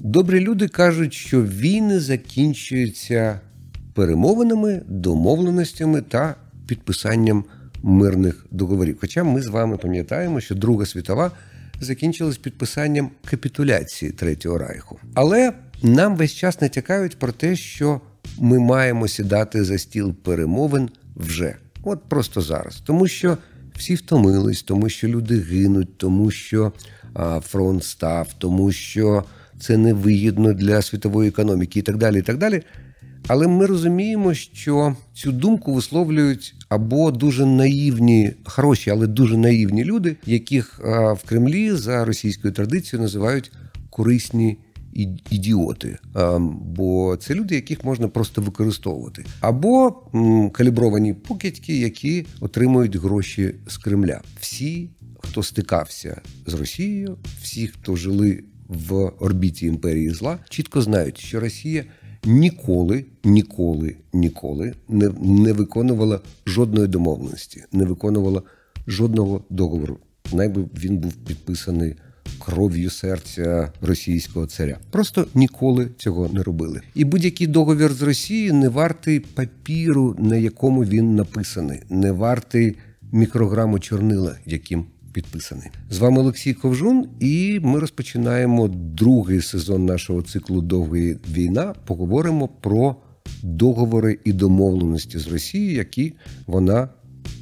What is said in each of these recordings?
Добрі люди кажуть, що війни закінчуються перемовинами, домовленостями та підписанням мирних договорів. Хоча ми з вами пам'ятаємо, що Друга світова закінчилась підписанням капітуляції Третього Райху. Але нам весь час натякають про те, що ми маємо сідати за стіл перемовин вже. От просто зараз. Тому що всі втомились, тому що люди гинуть, тому що фронт став, тому що це невигідно для світової економіки і так далі, і так далі. Але ми розуміємо, що цю думку висловлюють або дуже наївні, хороші, але дуже наївні люди, яких в Кремлі за російською традицією називають корисні ідіоти. Бо це люди, яких можна просто використовувати. Або калібровані покидьки, які отримують гроші з Кремля. Всі, хто стикався з Росією, всі, хто жили в орбіті імперії зла, чітко знають, що Росія ніколи не виконувала жодної домовленості, не виконувала жодного договору. Найби він був підписаний кров'ю серця російського царя. Просто ніколи цього не робили. І будь-який договір з Росією не вартий папіру, на якому він написаний, не вартий мікрограму чорнила, яким підписаний. З вами Олексій Ковжун, і ми розпочинаємо другий сезон нашого циклу «Довга війна». Поговоримо про договори і домовленості з Росією, які вона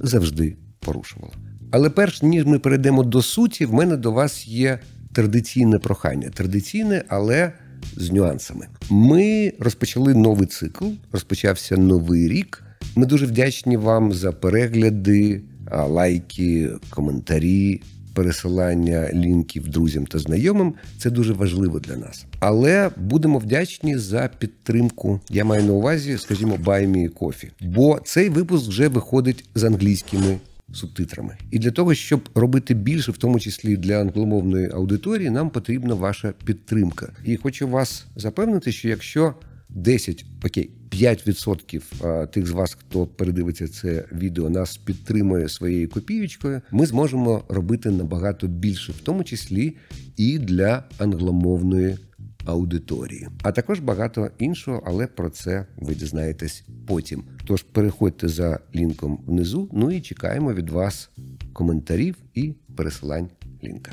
завжди порушувала. Але перш ніж ми перейдемо до суті, в мене до вас є традиційне прохання. Традиційне, але з нюансами. Ми розпочали новий цикл, розпочався новий рік. Ми дуже вдячні вам за перегляди, лайки, коментарі, пересилання лінків друзям та знайомим. Це дуже важливо для нас. Але будемо вдячні за підтримку. Я маю на увазі, скажімо, Buy Me Coffee. Бо цей випуск вже виходить з англійськими субтитрами. І для того, щоб робити більше, в тому числі для англомовної аудиторії, нам потрібна ваша підтримка. І хочу вас запевнити, що якщо 5% тих з вас, хто передивиться це відео, нас підтримує своєю копієчкою, ми зможемо робити набагато більше, в тому числі і для англомовної аудиторії. А також багато іншого, але про це ви дізнаєтесь потім. Тож переходьте за лінком внизу, ну і чекаємо від вас коментарів і пересилань лінка.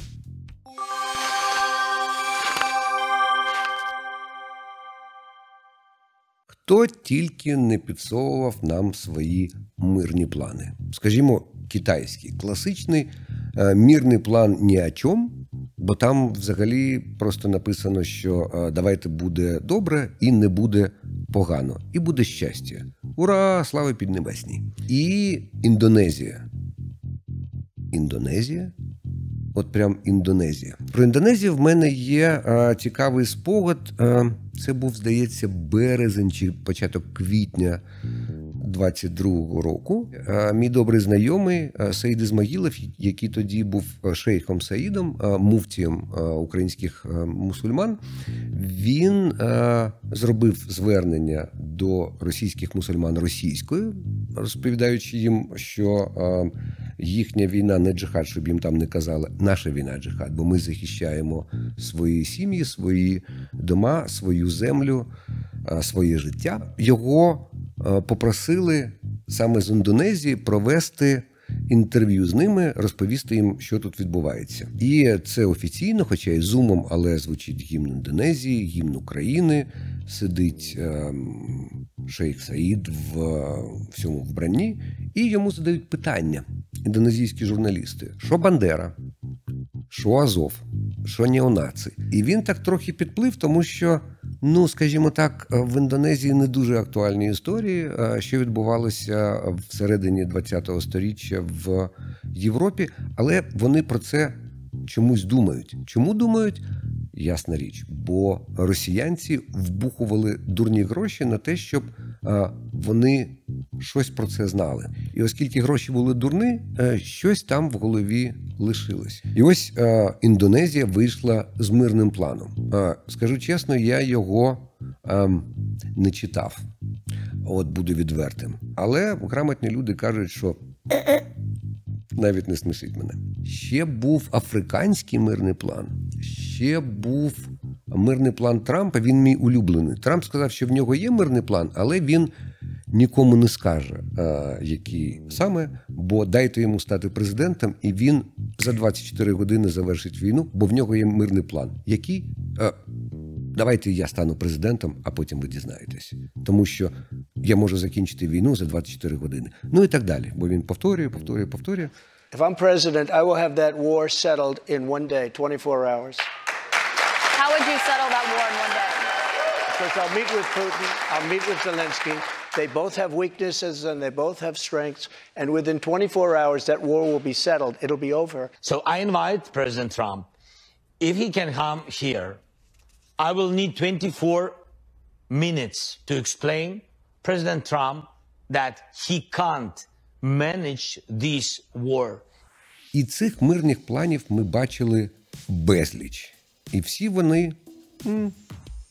Хто тільки не підсовував нам свої мирні плани. Скажімо, китайський, класичний мирний план ні о чому, бо там взагалі просто написано, що давайте буде добре і не буде погано. І буде щастя. Ура! Слава Піднебесній! І Індонезія. Індонезія? От прям Індонезія. Про Індонезію в мене є цікавий спогад. Це був, здається, березень чи початок квітня 22-го року. Мій добрий знайомий Саїд Ізмаїлов, який тоді був шейхом Саїдом, муфтієм українських мусульман, він зробив звернення до російських мусульман російською, розповідаючи їм, що їхня війна не джихад, щоб їм там не казали, наша війна джихад, бо ми захищаємо свої сім'ї, свої дома, свою землю, своє життя. Його попросили саме з Індонезії провести інтерв'ю з ними, розповісти їм, що тут відбувається. І це офіційно, хоча й зумом, але звучить гімн Індонезії, гімн України, сидить шейх Саїд в всьому вбранні, і йому задають питання індонезійські журналісти. Що Бандера? Що Азов? Що неонаци? І він так трохи підплив, тому що, скажімо так, в Індонезії не дуже актуальні історії, що відбувалося всередині ХХ століття в Європі, але вони про це чомусь думають. Чому думають? Ясна річ, бо росіянці вбухували дурні гроші на те, щоб вони щось про це знали. І оскільки гроші були дурні, щось там в голові лишилось. І ось Індонезія вийшла з мирним планом. Скажу чесно, я його не читав. От буду відвертим. Але грамотні люди кажуть, що навіть не смішить мене. Ще був африканський мирний план, ще був мирний план Трампа, він мій улюблений. Трамп сказав, що в нього є мирний план, але він нікому не скаже, який саме, бо дайте йому стати президентом, і він за 24 години завершить війну, бо в нього є мирний план. Який? Давайте я стану президентом, а потім ви дізнаєтесь. Тому що я можу закінчити війну за 24 години. Ну і так далі. Бо він повторює. If I'm president, I will have that war settled in one day, 24 hours. How would you settle that war in one day? Because I'll meet with Putin, I'll meet with Zelensky. They both have weaknesses and they both have strengths. And within 24 hours, that war will be settled. It'll be over. So I invite President Trump, if he can come here, I will need 24 minutes to explain President Trump that he can't manage this war. І цих мирних планів ми бачили безліч. І всі вони...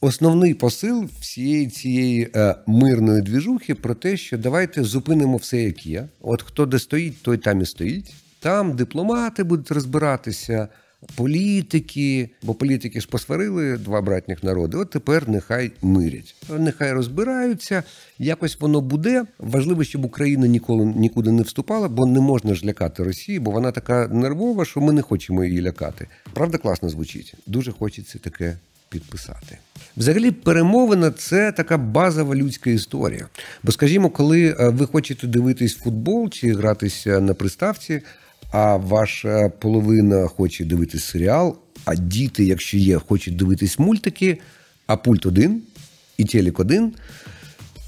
Основний посил всієї цієї мирної двіжухи про те, що давайте зупинимо все, як є. От хто де стоїть, той там і стоїть. Там дипломати будуть розбиратися, політики, бо політики ж посварили два братніх народи, от тепер нехай мирять. Нехай розбираються, якось воно буде. Важливо, щоб Україна нікуди не вступала, бо не можна ж лякати Росію, бо вона така нервова, що ми не хочемо її лякати. Правда, класно звучить. Дуже хочеться таке підписати. Взагалі, перемовина – це така базова людська історія. Бо, скажімо, коли ви хочете дивитись футбол чи гратися на приставці, а ваша половина хоче дивитись серіал, а діти, якщо є, хочуть дивитись мультики, а пульт один і телек один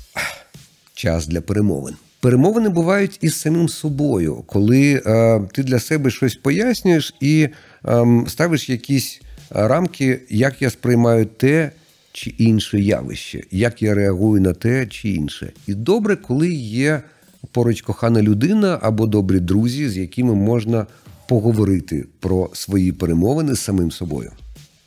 – час для перемовин. Перемовини бувають із самим собою, коли ти для себе щось пояснюєш і ставиш якісь рамки, як я сприймаю те чи інше явище, як я реагую на те чи інше. І добре, коли є поруч кохана людина або добрі друзі, з якими можна поговорити про свої перемовини з самим собою.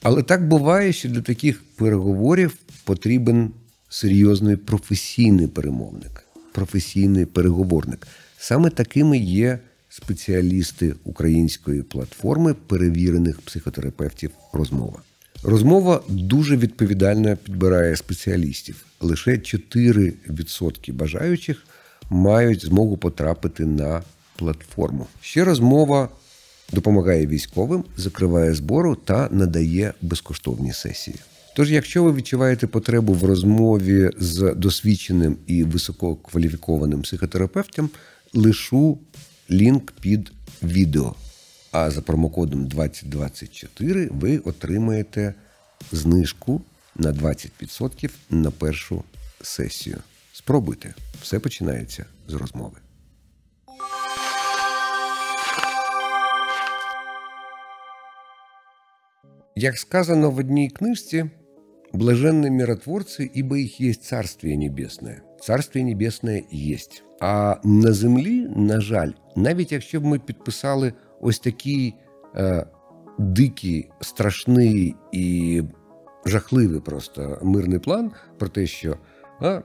Але так буває, що для таких переговорів потрібен серйозний професійний перемовник, професійний переговорник. Саме такими є спеціалісти української платформи перевірених психотерапевтів «Розмова». «Розмова» дуже відповідально підбирає спеціалістів. Лише 4% бажаючих мають змогу потрапити на платформу. Ще «Розмова» допомагає військовим, закриває збору та надає безкоштовні сесії. Тож, якщо ви відчуваєте потребу в розмові з досвідченим і висококваліфікованим психотерапевтом, лишу лінк під відео. А за промокодом 2024 ви отримаєте знижку на 20% на першу сесію. Спробуйте. Все починається з розмови. Як сказано в одній книжці, «Блаженны миротворцы, ибо их есть Царствие Небесное». Царствие Небесное есть. А на землі, на жаль, навіть якщо б ми підписали ось такий дикий, страшний і жахливий просто мирний план про те, що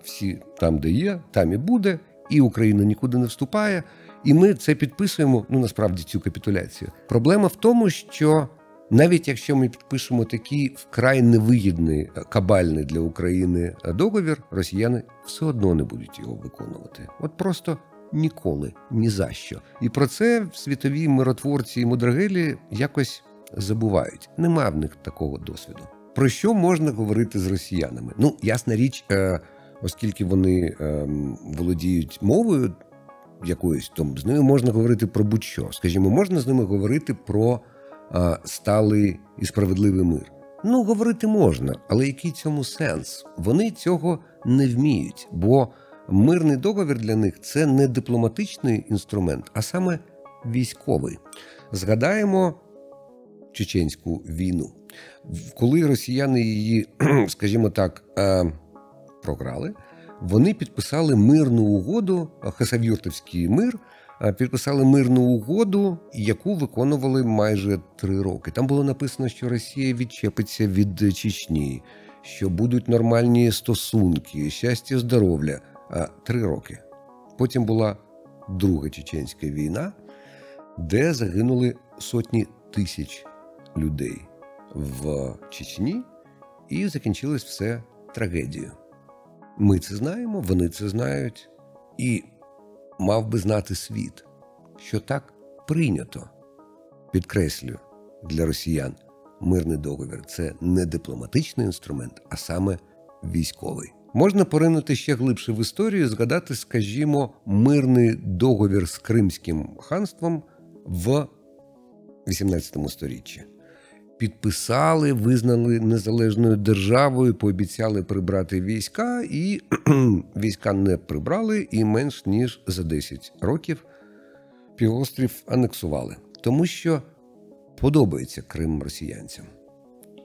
всі там, де є, там і буде, і Україна нікуди не вступає, і ми це підписуємо, насправді, цю капітуляцію. Проблема в тому, що навіть якщо ми підпишемо такий вкрай невигідний, кабальний для України договір, росіяни все одно не будуть його виконувати. От просто ніколи, ні за що. І про це світові миротворці і мудрагелі якось забувають. Нема в них такого досвіду. Про що можна говорити з росіянами? Ясна річ, оскільки вони володіють мовою якоюсь, то з ними можна говорити про будь-що. Скажімо, можна з ними говорити про сталий і справедливий мир. Говорити можна, але який цьому сенс? Вони цього не вміють, бо мирний договір для них – це не дипломатичний інструмент, а саме військовий. Згадаємо Чеченську війну. Коли росіяни її, скажімо так, програли, вони підписали мирну угоду, Хасавюртовський мир, підписали мирну угоду, яку виконували майже 3 роки. Там було написано, що Росія відчепиться від Чечні, що будуть нормальні стосунки, щастя, здоров'я. 3 роки. Потім була Друга Чеченська війна, де загинули сотні тисяч людей в Чечні і закінчилось все трагедією. Ми це знаємо, вони це знають, і мав би знати світ, що так прийнято. Підкреслюю, для росіян мирний договір – це не дипломатичний інструмент, а саме військовий. Можна поринути ще глибше в історію і згадати, скажімо, мирний договір з Кримським ханством в 18 сторіччі. Підписали, визнали незалежною державою, пообіцяли прибрати війська, і війська не прибрали, і менш ніж за 10 років півострів анексували. Тому що подобається Крим росіянцям.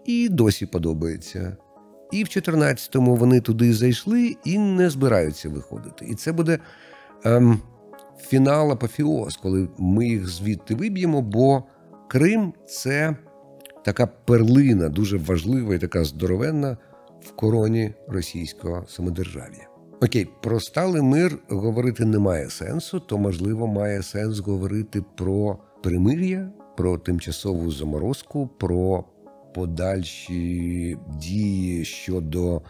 І досі подобається. І в 14-му вони туди зайшли і не збираються виходити. І це буде фінал апофеоз, коли ми їх звідти виб'ємо, бо Крим – це така перлина, дуже важлива і така здоровенна в короні російського самодержав'я. Окей, про сталий мир говорити немає сенсу, то, можливо, має сенс говорити про перемир'я, про тимчасову заморозку, про подальші дії щодо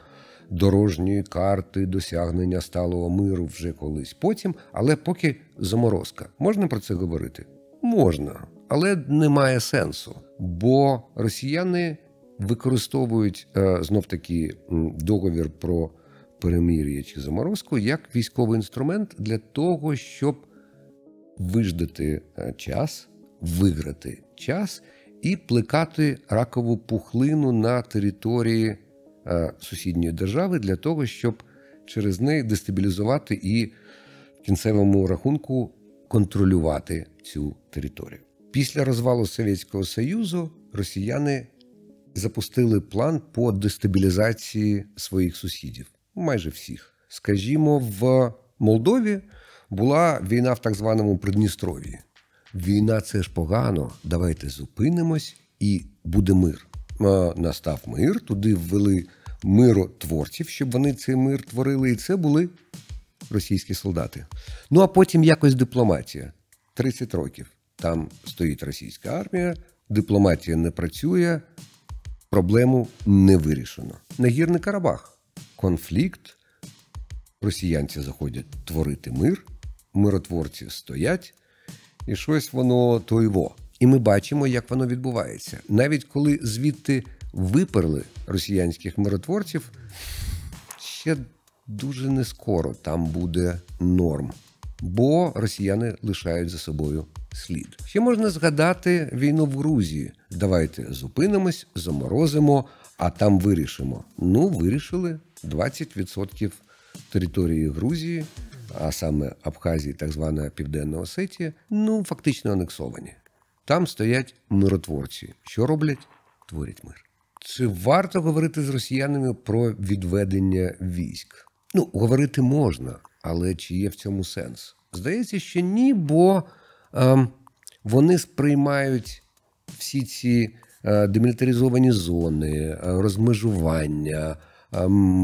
дорожньої карти, досягнення сталого миру вже колись потім, але поки заморозка. Можна про це говорити? Можна, але немає сенсу, бо росіяни використовують знов-таки договір про перемир'я чи заморозку як військовий інструмент для того, щоб виждати час, виграти час і плекати ракову пухлину на території сусідньої держави для того, щоб через неї дестабілізувати і в кінцевому рахунку контролювати цю територію. Після розвалу Совєтського Союзу росіяни запустили план по дестабілізації своїх сусідів. Майже всіх. Скажімо, в Молдові була війна в так званому Придністров'ї. Війна – це ж погано, давайте зупинимось і буде мир. Настав мир, туди ввели миротворців, щоб вони цей мир творили, і це були російські солдати. Ну а потім якось дипломатія. 30 років. Там стоїть російська армія, дипломатія не працює, проблему не вирішено. Нагірний Карабах. Конфлікт, росіянці заходять творити мир, миротворці стоять, і щось воно тойво. І ми бачимо, як воно відбувається. Навіть коли звідти виперли росіянських миротворців, ще дуже не скоро там буде норм, бо росіяни лишають за собою слід. Ще можна згадати війну в Грузії. Давайте зупинимось, заморозимо, а там вирішимо. Ну, вирішили. 20% території Грузії, а саме Абхазії, так звана Південна Осетія, ну, фактично анексовані. Там стоять миротворці. Що роблять? Творять мир. Чи варто говорити з росіянами про відведення військ? Ну, говорити можна, але чи є в цьому сенс? Здається, що ні, бо вони сприймають всі ці демілітаризовані зони, розмежування,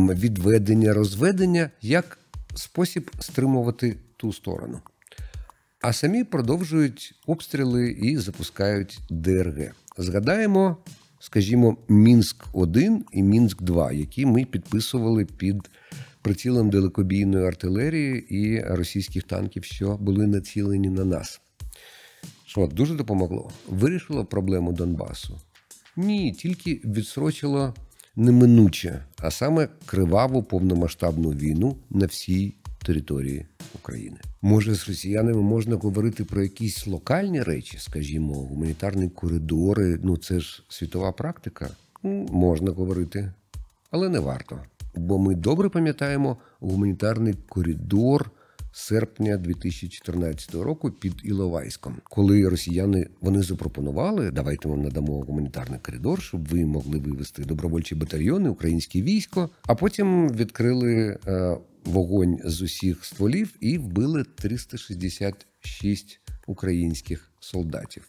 відведення, розведення як спосіб стримувати ту сторону. А самі продовжують обстріли і запускають ДРГ. Згадаємо, скажімо, Мінськ-1 і Мінськ-2, які ми підписували під прицілом далекобійної артилерії і російських танків, що були націлені на нас. Що, дуже допомогло? Вирішило проблему Донбасу? Ні, тільки відсрочило неминуче, а саме криваву повномасштабну війну на всій території України. Може, з росіянами можна говорити про якісь локальні речі, скажімо, гуманітарні коридори, ну це ж світова практика? Можна говорити, але не варто. Бо ми добре пам'ятаємо гуманітарний коридор серпня 2014 року під Іловайськом, коли росіяни, вони запропонували, давайте ми надамо гуманітарний коридор, щоб ви могли вивести добровольчі батальйони, українське військо, а потім відкрили вогонь з усіх стволів і вбили 366 українських солдатів.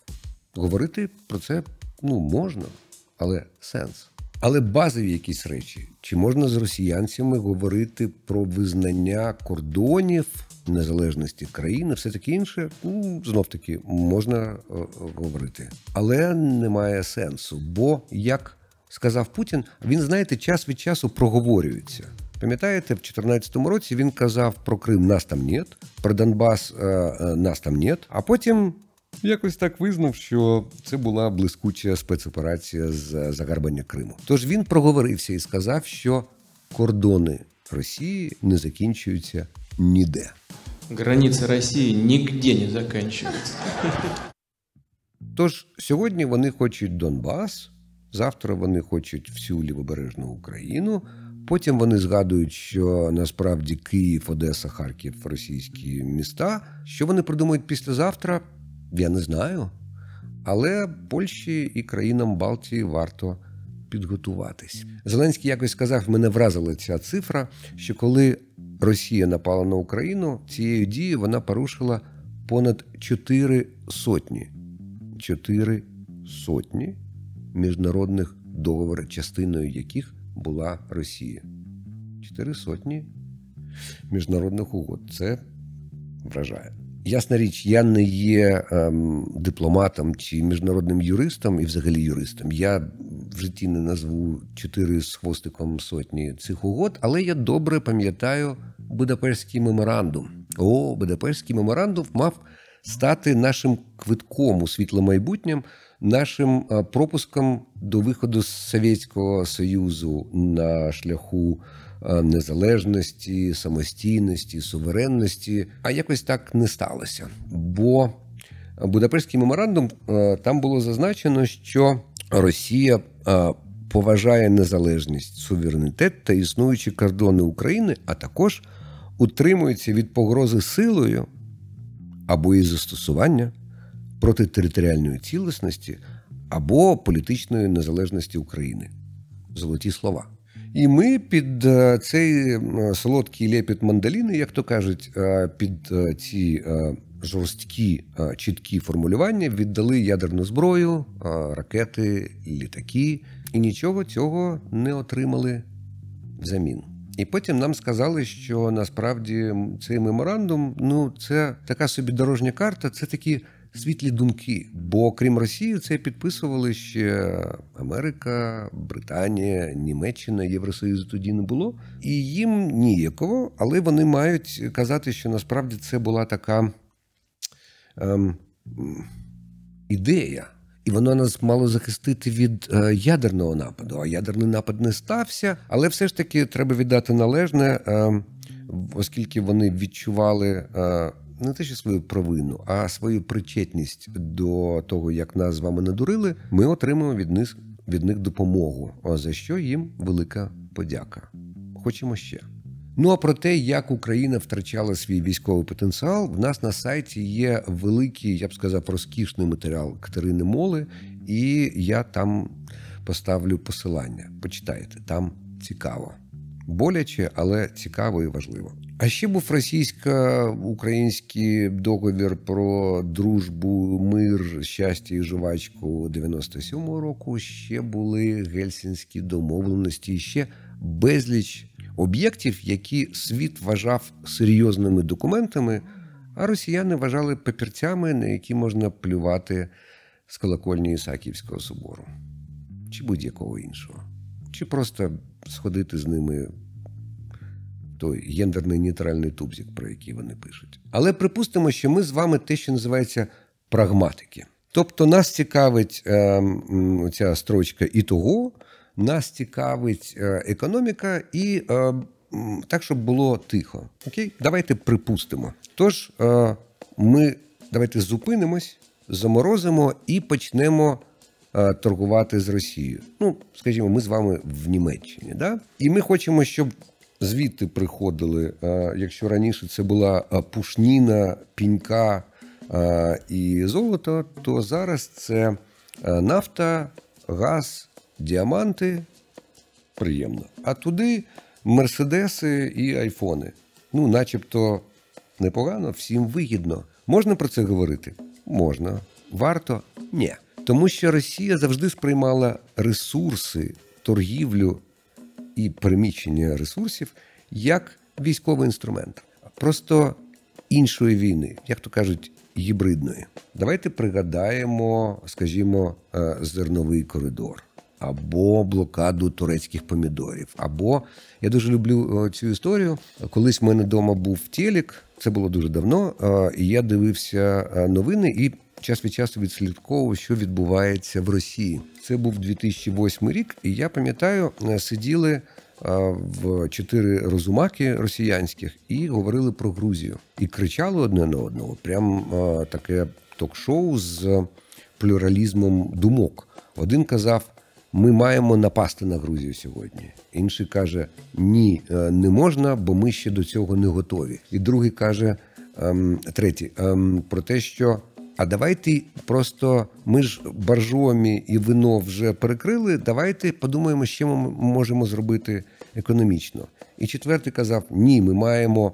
Говорити про це, можна, але сенс. Але базові якісь речі. Чи можна з росіянцями говорити про визнання кордонів, незалежності країни, все таке інше? Знов-таки, можна говорити. Але немає сенсу, бо як сказав Путін, він, знаєте, час від часу проговорюється. Пам'ятаєте, в 2014 році він казав про Крим «нас там нет», про Донбас «нас там нет», а потім якось так визнав, що це була блискуча спецоперація з загарбання Криму. Тож він проговорився і сказав, що кордони Росії не закінчуються ніде. Границы России нигде не заканчиваются. Тож сьогодні вони хочуть Донбас, завтра вони хочуть всю лівобережну Україну, потім вони згадують, що насправді Київ, Одеса, Харків – російські міста. Що вони придумають післязавтра, я не знаю. Але Польщі і країнам Балтії варто підготуватись. Зеленський якось сказав, мене вразила ця цифра, що коли Росія напала на Україну, цією дією вона порушила понад 4 сотні міжнародних договорів, частиною яких була Росія. 4 сотні міжнародних угод. Це вражає. Ясна річ, я не є дипломатом чи міжнародним юристом, і взагалі юристом. Я в житті не назву 4 з хвостиком сотні цих угод, але я добре пам'ятаю Будапештський меморандум. Будапештський меморандум мав стати нашим квитком у світле майбутнє, нашим пропуском до виходу з Совєтського Союзу на шляху незалежності, самостійності, суверенності. А якось так не сталося. Бо Будапештський меморандум, там було зазначено, що Росія поважає незалежність, суверенітет та існуючі кордони України, а також утримується від погрози силою або її застосування проти територіальної цілісності або політичної незалежності України. Золоті слова. І ми під цей солодкий лепіт мандоліни, як то кажуть, під ці жорсткі, чіткі формулювання віддали ядерну зброю, ракети, літаки, і нічого цього не отримали взамін. І потім нам сказали, що насправді цей меморандум, це така собі дорожня карта, це такі світлі думки. Бо крім Росії, це підписували ще Америка, Британія, Німеччина, Євросоюзу тоді не було. І їм ніяково, але вони мають казати, що насправді це була така ідея. І воно нас мало захистити від ядерного нападу. А ядерний напад не стався. Але все ж таки треба віддати належне, оскільки вони відчували не те, що свою провину, а свою причетність до того, як нас з вами надурили, ми отримуємо від них допомогу, за що їм велика подяка. Хочемо ще. А про те, як Україна втрачала свій військовий потенціал, в нас на сайті є великий, я б сказав, розкішний матеріал Катерини Моли, і я там поставлю посилання. Почитайте, там цікаво. Боляче, але цікаво і важливо. А ще був російсько-український договір про дружбу, мир, щастя і жвачку 97-го року. Ще були Гельсінські домовленості, ще безліч об'єктів, які світ вважав серйозними документами, а росіяни вважали папірцями, на які можна плювати з колокольні Ісааківського собору. Чи будь-якого іншого. Чи просто сходити з ними той гендерний нейтральний тубзик, про який вони пишуть. Але припустимо, що ми з вами те, що називається прагматики. Тобто нас цікавить ця строчка і того, нас цікавить економіка і так, щоб було тихо. Окей? Давайте припустимо. Тож ми давайте зупинимось, заморозимо і почнемо торгувати з Росією. Скажімо, ми з вами в Німеччині. Да? І ми хочемо, щоб звідти приходили, якщо раніше це була пушніна, пінька і золото, то зараз це нафта, газ, діаманти. Приємно. А туди мерседеси і айфони. Начебто непогано, всім вигідно. Можна про це говорити? Можна. Варто? Ні. Тому що Росія завжди сприймала ресурси, торгівлю і переміщення ресурсів як військовий інструмент. Просто іншої війни, як то кажуть, гібридної. Давайте пригадаємо, скажімо, зерновий коридор. або блокаду турецьких помідорів, або, я дуже люблю цю історію, колись в мене вдома був телек, це було дуже давно, і я дивився новини і час від часу відслідковував, що відбувається в Росії. Це був 2008 рік, і я пам'ятаю, сиділи в 4 розумаки росіянських і говорили про Грузію. І кричали одне на одного. Прям таке ток-шоу з плюралізмом думок. Один казав, ми маємо напасти на Грузію сьогодні. Інший каже, ні, не можна, бо ми ще до цього не готові. І другий каже, третій, про те, що а давайте просто, ми ж боржомі і вино вже перекрили, давайте подумаємо, що ми можемо зробити економічно. І четвертий казав, ні, ми маємо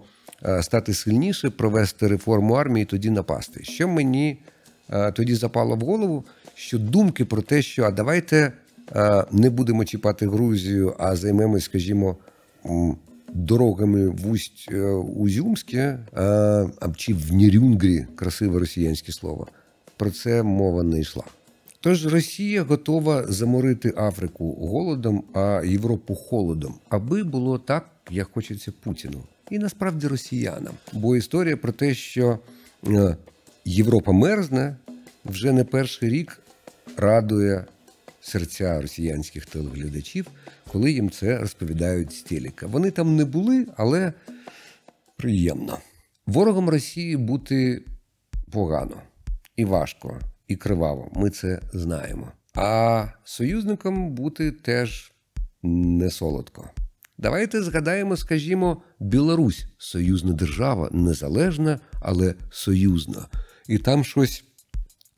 стати сильніше, провести реформу армії, тоді напасти. Що мені тоді запало в голову, що думки про те, що а давайте не будемо чіпати Грузію, а займемось, скажімо, дорогами в Усть-Узюмське, чи в Нерюнгрі, красиве росіянське слово, про це мова не йшла. Тож Росія готова заморити Африку голодом, а Європу холодом, аби було так, як хочеться Путіну. І насправді росіянам. Бо історія про те, що Європа мерзне, вже не перший рік радує серця росіянських телеглядачів, коли їм це розповідають з телека. Вони там не були, але приємно. Ворогом Росії бути погано, і важко, і криваво. Ми це знаємо. А союзником бути теж не солодко. Давайте згадаємо, скажімо, Білорусь. Союзна держава, незалежна, але союзна. І там щось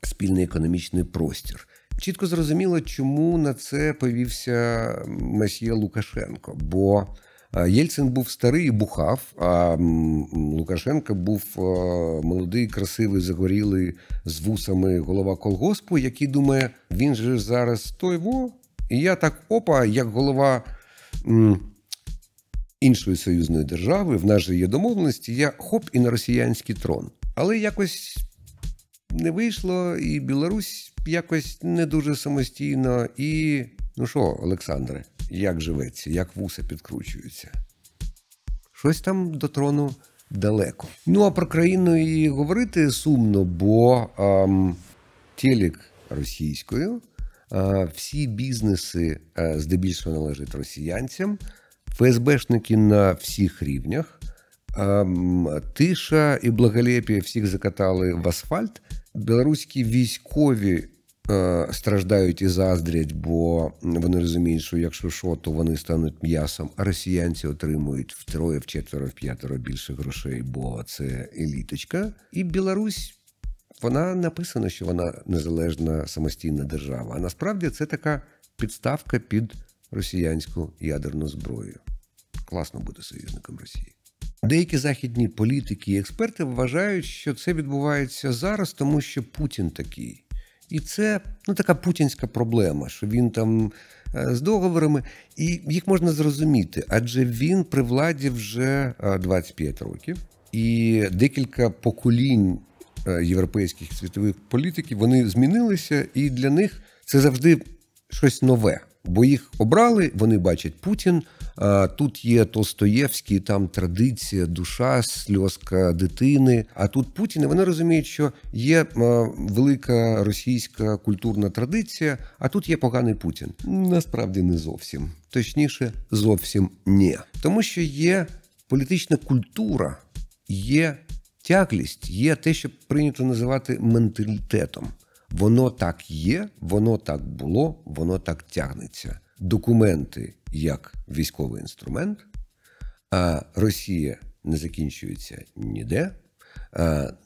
спільний економічний простір. Чітко зрозуміло, чому на це повівся месьє Лукашенко. Бо Єльцин був старий і бухав, а Лукашенко був молодий, красивий, загорілий, з вусами голова колгоспу, який думає, він же зараз той і я так як голова іншої союзної держави, в нас же є домовленості, я і на росіянський трон. Але якось не вийшло, і Білорусь якось не дуже самостійно. І, ну що, Олександре, як живеться, як вуса підкручуються? Щось там до трону далеко. Ну, а про країну і говорити сумно, бо телек російською, всі бізнеси здебільшого належать росіянцям, ФСБшники на всіх рівнях, тиша і благолепія всіх закатали в асфальт. Білоруські військові страждають і заздрять, бо вони розуміють, що якщо що, то вони стануть м'ясом, а росіянці отримують втроє, вчетверо, вп'ятеро більше грошей, бо це еліточка. І Білорусь, вона написано, що вона незалежна самостійна держава, а насправді це така підставка під росіянську ядерну зброю. Класно бути союзником Росії. Деякі західні політики і експерти вважають, що це відбувається зараз, тому що Путін такий. І це така путінська проблема, що він там з договорами, і їх можна зрозуміти, адже він при владі вже 25 років, і декілька поколінь європейських світових політиків, вони змінилися, і для них це завжди щось нове. Бо їх обрали, вони бачать Путін, тут є Толстоєвський, там традиція, душа, сльозка дитини, а тут Путін, і вони розуміють, що є велика російська культурна традиція, а тут є поганий Путін. Насправді не зовсім. Точніше, зовсім ні. Тому що є політична культура, є тяглість, є те, що прийнято називати менталітетом. Воно так є, воно так було, воно так тягнеться. Документи як військовий інструмент, а Росія не закінчується ніде.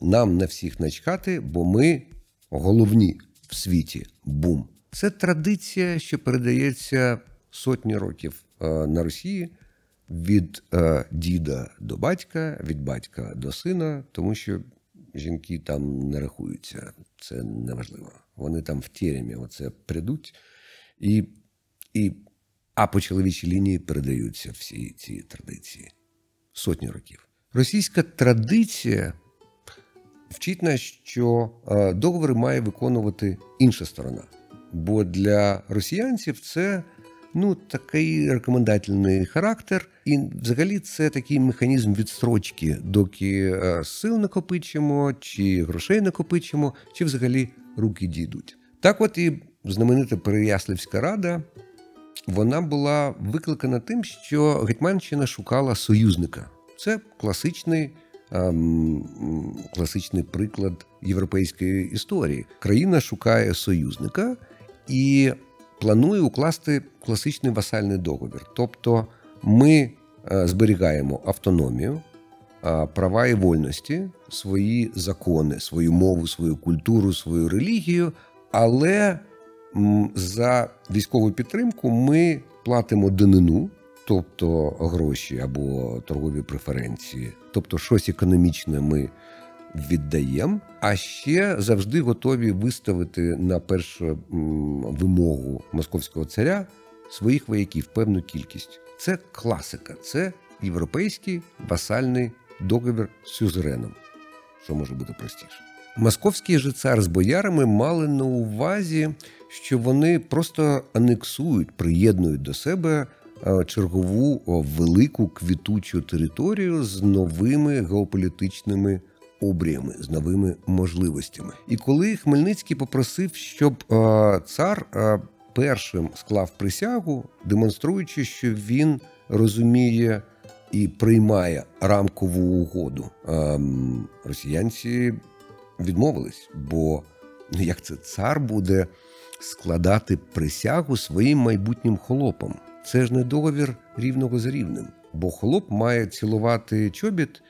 Нам на всіх начхати, бо ми головні в світі. Бум. Це традиція, що передається сотні років на Росії від діда до батька, від батька до сина, тому що жінки там не рахуються, це неважливо. Вони там в теремі оце прийдуть, а по чоловічій лінії передаються всі ці традиції. Сотні років. Російська традиція вчить нас, що договори має виконувати інша сторона. Бо для росіянців це такий рекомендательний характер. І взагалі це такий механізм відстрочки, доки сил накопичимо, чи грошей накопичимо, чи взагалі руки дійдуть. Так от і знаменита Переяславська рада, вона була викликана тим, що Гетьманщина шукала союзника. Це класичний приклад європейської історії. Країна шукає союзника і планує укласти класичний васальний договір. Тобто ми зберігаємо автономію, права і вольності, свої закони, свою мову, свою культуру, свою релігію, але за військову підтримку ми платимо данину, тобто гроші або торгові преференції, тобто щось економічне ми віддаємо, а ще завжди готові виставити на першу вимогу московського царя своїх вояків, певну кількість. Це класика, це європейський васальний договір з сюзереном. Що може бути простіше? Московський же цар з боярами мали на увазі, що вони просто анексують, приєднують до себе чергову велику квітучу територію з новими геополітичними обріями, з новими можливостями. І коли Хмельницький попросив, щоб цар першим склав присягу, демонструючи, що він розуміє і приймає рамкову угоду, росіянці відмовились, бо як це цар буде складати присягу своїм майбутнім холопам? Це ж не договір рівного з рівним, бо холоп має цілувати чобіт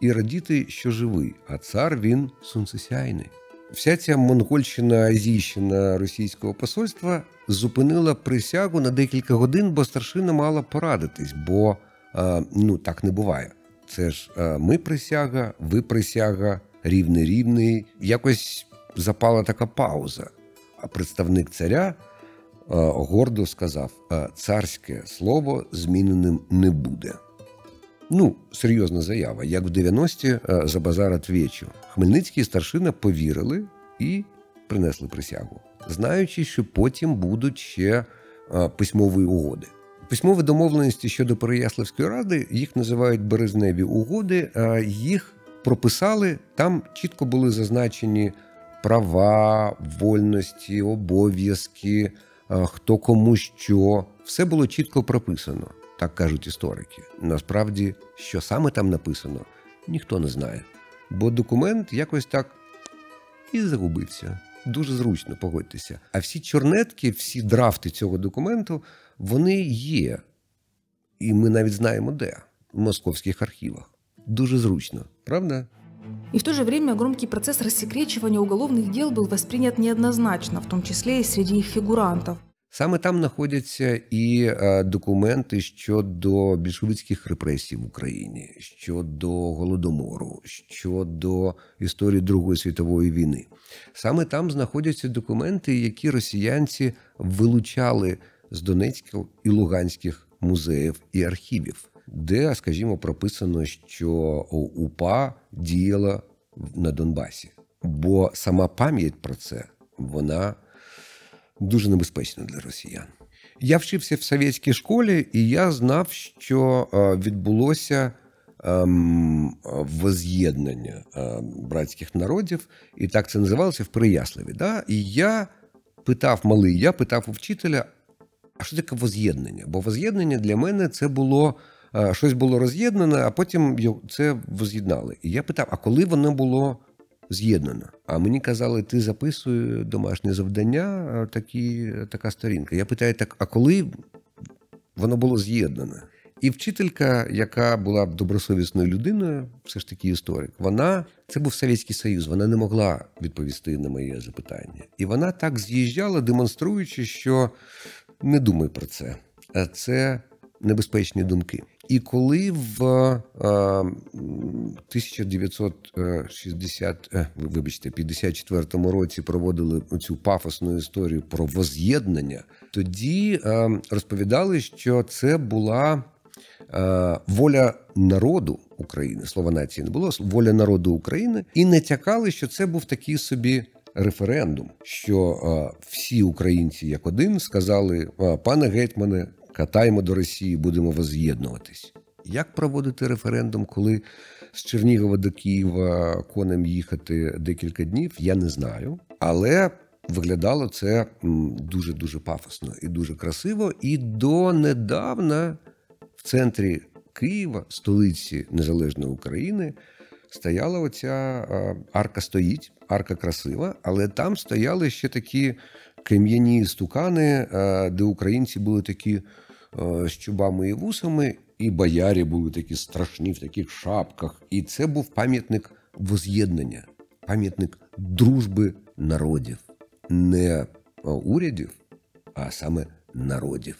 і радіти, що живий, а цар він сонцесяйний. Вся ця монгольщина, азійщина російського посольства зупинила присягу на декілька годин, бо старшина мала порадитись, бо так не буває. Це ж ми присяга, ви присяга, рівний. Якось запала така пауза, а представник царя гордо сказав: царське слово зміненим не буде. Серйозна заява, як в 90-ті за базар отвечу. Хмельницький і старшина повірили і принесли присягу, знаючи, що потім будуть ще письмові угоди. Письмові домовленості щодо Переяславської ради, їх називають березневі угоди, їх прописали, там чітко були зазначені права, вольності, обов'язки, хто кому що. Все було чітко прописано, так кажуть історики. Насправді, що саме там написано, ніхто не знає. Бо документ якось так і загубився. Дуже зручно, погодьтеся. А всі чорнетки, всі драфти цього документу, вони є. І ми навіть знаємо де. В московських архівах. Дуже зручно, правда? И в то же время громкий процесс рассекречивания уголовных дел был воспринят неоднозначно, в том числе и среди их фигурантов. Саме там знаходяться і документи щодо більшовицьких репресій в Україні, щодо Голодомору, щодо історії Другої світової війни. Саме там знаходяться документи, які росіянці вилучали з Донецьких і Луганських музеїв і архівів, де, скажімо, прописано, що УПА діяла на Донбасі. Бо сама пам'ять про це, вона дуже небезпечна для росіян. Я вчився в совєтській школі, і я знав, що відбулося воз'єднання братських народів, і так це називалося в Переяславі. Да? І я питав у вчителя, а що таке воз'єднання? Бо воз'єднання для мене це було, щось було роз'єднане, а потім це воз'єднали. І я питав, а коли воно було з'єднано? А мені казали, ти записуй домашнє завдання, така сторінка. Я питаю, так, а коли воно було з'єднане? І вчителька, яка була добросовісною людиною, все ж таки історик, це був Совєтський Союз, вона не могла відповісти на моє запитання. І вона так з'їжджала, демонструючи, що не думай про це. Це небезпечні думки. І коли в 1954 році проводили цю пафосну історію про воз'єднання, тоді розповідали, що це була воля народу України, слова нації не було, воля народу України, і натякали, що це був такий собі референдум, що всі українці як один сказали: пане гетьмане, катаємо до Росії, будемо возз'єднуватись. Як проводити референдум, коли з Чернігова до Києва конем їхати декілька днів, я не знаю. Але виглядало це дуже-дуже пафосно і дуже красиво. І донедавна в центрі Києва, столиці незалежної України, стояла оця арка стоїть, арка красива, але там стояли ще такі кам'яні стукани, де українці були такі з чубами і вусами, і боярі були такі страшні в таких шапках. І це був пам'ятник воз'єднання, пам'ятник дружби народів. Не урядів, а саме народів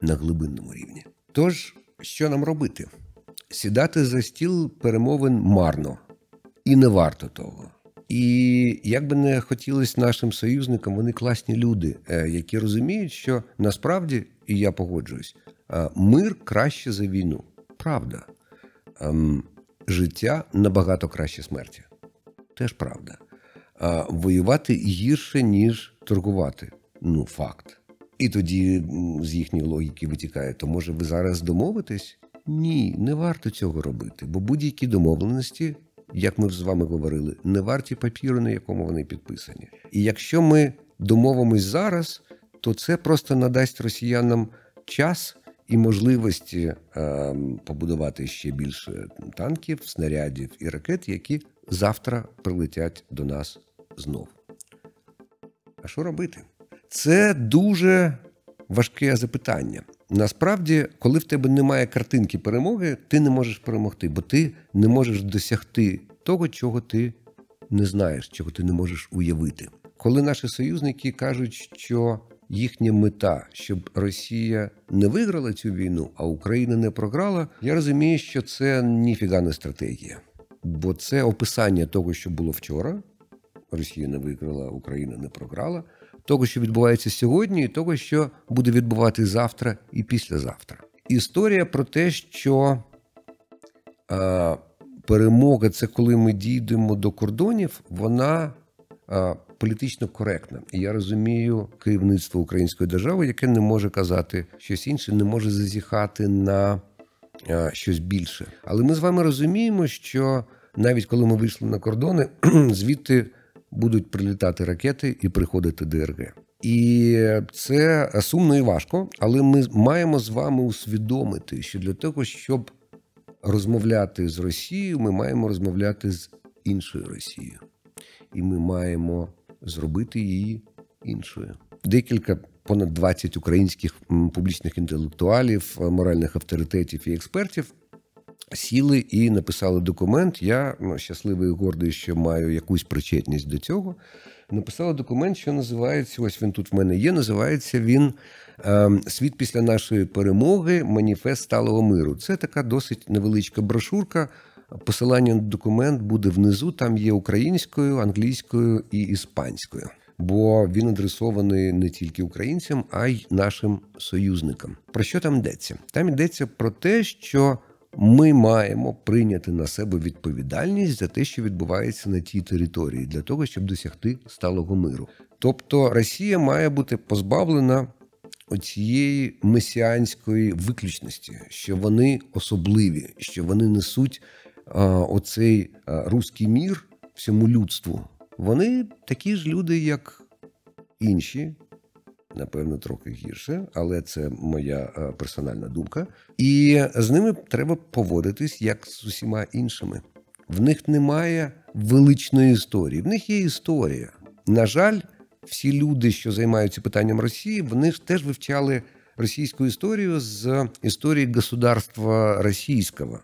на глибинному рівні. Тож, що нам робити? Сідати за стіл перемовин марно. І не варто того. І як би не хотілося нашим союзникам, вони класні люди, які розуміють, що насправді, і я погоджуюсь, мир краще за війну. Правда. Життя набагато краще смерті. Теж правда. Воювати гірше, ніж торгувати. Ну, факт. І тоді з їхньої логіки витікає, то може ви зараз домовитесь? Ні, не варто цього робити, бо будь-які домовленості, як ми з вами говорили, не варті папіру, на якому вони підписані. І якщо ми домовимось зараз, то це просто надасть росіянам час і можливості побудувати ще більше танків, снарядів і ракет, які завтра прилетять до нас знов. А що робити? Це дуже важке запитання. Насправді, коли в тебе немає картинки перемоги, ти не можеш перемогти, бо ти не можеш досягти того, чого ти не знаєш, чого ти не можеш уявити. Коли наші союзники кажуть, що їхня мета, щоб Росія не виграла цю війну, а Україна не програла, я розумію, що це ніфіга не стратегія. Бо це описання того, що було вчора. Росія не виграла, Україна не програла. Того, що відбувається сьогодні, і того, що буде відбуватися завтра і післязавтра. Історія про те, що перемога – це коли ми дійдемо до кордонів, вона політично коректна. І я розумію керівництво української держави, яке не може казати щось інше, не може зазіхати на щось більше. Але ми з вами розуміємо, що навіть коли ми вийшли на кордони, звідти будуть прилітати ракети і приходити ДРГ. І це сумно і важко, але ми маємо з вами усвідомити, що для того, щоб розмовляти з Росією, ми маємо розмовляти з іншою Росією. І ми маємо зробити її іншою. Понад 20 українських публічних інтелектуалів, моральних авторитетів і експертів сіли і написали документ. Я щасливий і гордий, що маю якусь причетність до цього. Написали документ, що називається, ось він тут в мене є, називається він «Світ після нашої перемоги. Маніфест сталого миру». Це така досить невеличка брошурка. Посилання на документ буде внизу, там є українською, англійською і іспанською. Бо він адресований не тільки українцям, а й нашим союзникам. Про що там йдеться? Там йдеться про те, що ми маємо прийняти на себе відповідальність за те, що відбувається на тій території, для того, щоб досягти сталого миру. Тобто Росія має бути позбавлена оцієї месіанської виключності, що вони особливі, що вони несуть оцей руський мір всьому людству. Вони такі ж люди, як інші, напевно, трохи гірше, але це моя персональна думка. І з ними треба поводитись, як з усіма іншими. В них немає величної історії, в них є історія. На жаль, всі люди, що займаються питанням Росії, вони ж теж вивчали російську історію з історії государства російського,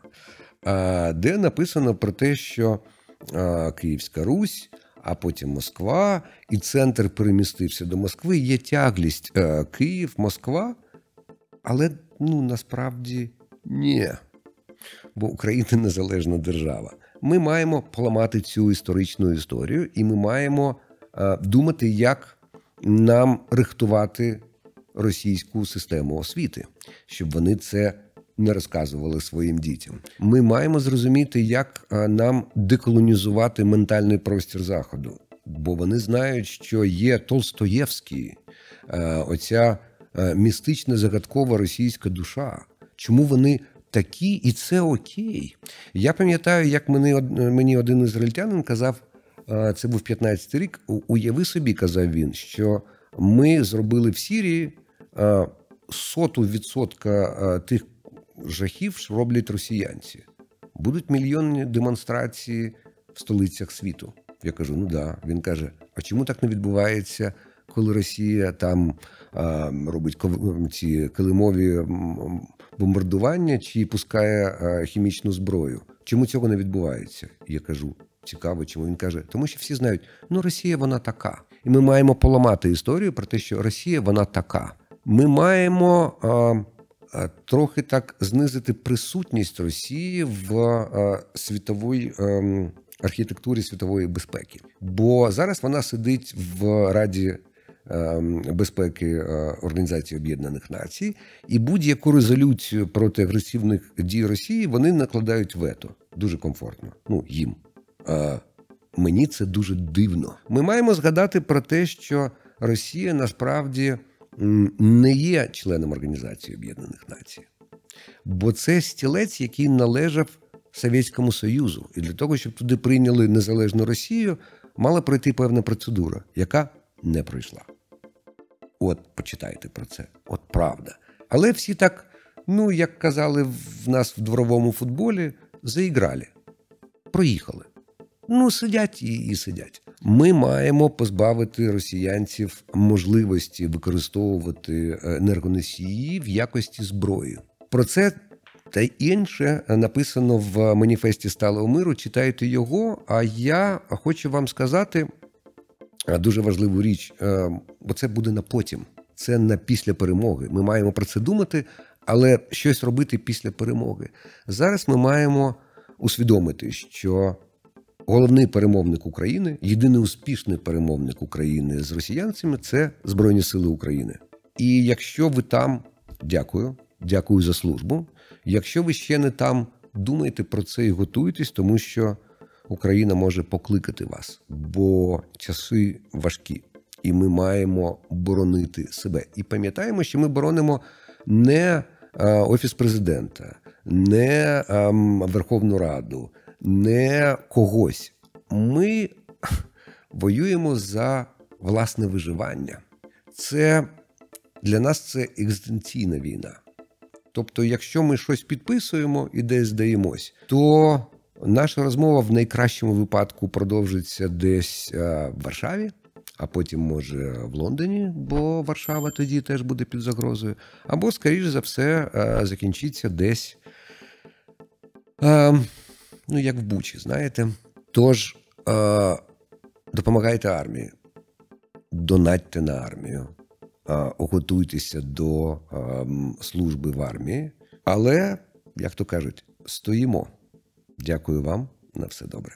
де написано про те, що Київська Русь, а потім Москва, і центр перемістився до Москви. Є тяглість Київ, Москва, але насправді ні. Бо Україна незалежна держава. Ми маємо поламати цю історичну історію, і ми маємо думати, як нам рихтувати російську систему освіти, щоб вони це не розказували своїм дітям. Ми маємо зрозуміти, як нам деколонізувати ментальний простір Заходу. бо вони знають, що є Толстоєвський, оця містична загадкова російська душа. Чому вони такі, і це окей. Я пам'ятаю, як мені один ізраїльтянин казав, це був 15-й рік, уяви собі, казав він, що ми зробили в Сирії 100% тих жахів, що роблять росіянці. Будуть мільйонні демонстрації в столицях світу. Я кажу, ну да. Він каже, а чому так не відбувається, коли Росія там робить ці килимові бомбардування чи пускає хімічну зброю? Чому цього не відбувається? Я кажу, цікаво, чому? Він каже, тому що всі знають, ну Росія вона така. І ми маємо поламати історію про те, що Росія вона така. Ми маємо трохи так знизити присутність Росії в світовій архітектурі світової безпеки. Бо зараз вона сидить в Раді безпеки Організації Об'єднаних Націй, і будь-яку резолюцію проти агресивних дій Росії вони накладають вето. Дуже комфортно. Ну, їм. Мені це дуже дивно. Ми маємо згадати про те, що Росія насправді не є членом Організації Об'єднаних Націй. Бо це стілець, який належав Совєтському Союзу. І для того, щоб туди прийняли незалежну Росію, мала пройти певна процедура, яка не пройшла. От, почитайте про це. От правда. Але всі так, ну, як казали в нас в дворовому футболі, заіграли. Проїхали. Ну, сидять і сидять. Ми маємо позбавити росіянців можливості використовувати енергоносії в якості зброї. Про це та інше написано в маніфесті Сталого миру. Читайте його, а я хочу вам сказати дуже важливу річ, бо це буде на потім. Це на після перемоги. Ми маємо про це думати, але щось робити після перемоги. Зараз ми маємо усвідомити, що головний перемовник України, єдиний успішний перемовник України з росіянцями – це Збройні Сили України. І якщо ви там, дякую за службу, якщо ви ще не там, думайте про це і готуйтесь, тому що Україна може покликати вас, бо часи важкі, і ми маємо боронити себе. І пам'ятаємо, що ми боронимо не Офіс Президента, не Верховну Раду, не когось. Ми воюємо за власне виживання. Це для нас це екзистенційна війна. Тобто, якщо ми щось підписуємо і десь здаємось, то наша розмова в найкращому випадку продовжиться десь в Варшаві, а потім, може, в Лондоні, бо Варшава тоді теж буде під загрозою, або, скоріш за все, закінчиться десь, ну, як в Бучі, знаєте. Тож, допомагайте армії, донатьте на армію, готуйтеся до служби в армії, але, як то кажуть, стоїмо. Дякую вам, на все добре.